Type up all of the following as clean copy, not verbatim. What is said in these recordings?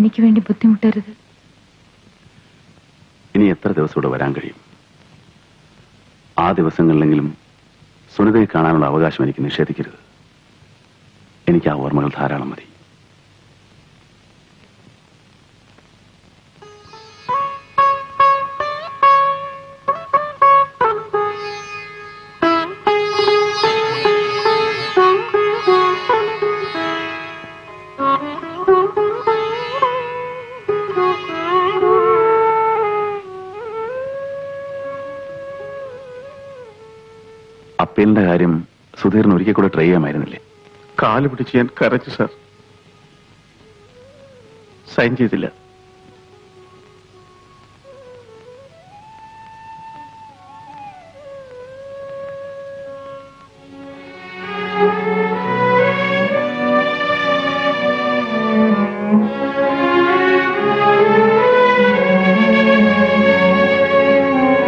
എനിക്ക് വേണ്ടി ബുദ്ധിമുട്ടരുത്. ഇനി എത്ര ദിവസം ഇവിടെ വരാൻ കഴിയും? ആ ദിവസങ്ങളിലെങ്കിലും സുനിതയെ കാണാനുള്ള അവകാശം എനിക്ക് നിഷേധിക്കരുത്. എനിക്ക് ആ ഓർമ്മകൾ ധാരാളം മതി. അപ്പീലിന്റെ കാര്യം സുധീറിന് ഒരിക്കൽ കൂടെ ട്രൈ ചെയ്യാമായിരുന്നില്ലേ? കാല് പിടിച്ച് ഞാൻ കരച്ചു സാർ. സൈൻ ചെയ്തില്ല.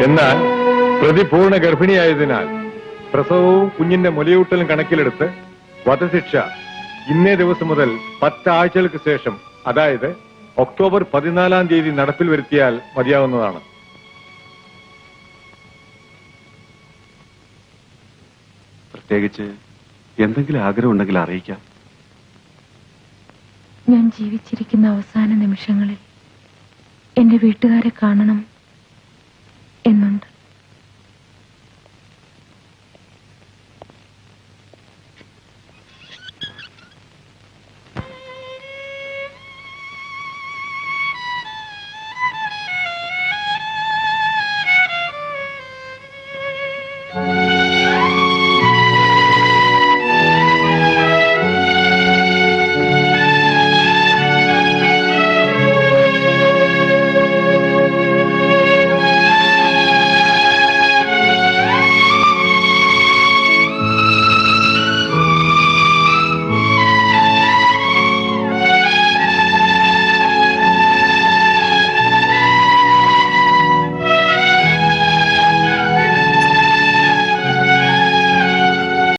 എന്നാൽ പ്രതി പൂർണ്ണ ഗർഭിണിയായതിനാൽ പ്രസവവും കുഞ്ഞിന്റെ മുലയൂട്ടലും കണക്കിലെടുത്ത് വധശിക്ഷ ഇന്നേ ദിവസം മുതൽ 10 ആഴ്ചകൾക്ക് ശേഷം, അതായത് ഒക്ടോബർ 14-ാം തീയതി നടപ്പിൽ വരുത്തിയാൽ മതിയാവുന്നതാണ്. പ്രത്യേകിച്ച് എന്തെങ്കിലും ആഗ്രഹമുണ്ടെങ്കിൽ അറിയിക്കാം. ഞാൻ ജീവിച്ചിരിക്കുന്ന അവസാന നിമിഷങ്ങളിൽ എന്റെ വീട്ടുകാരെ കാണണം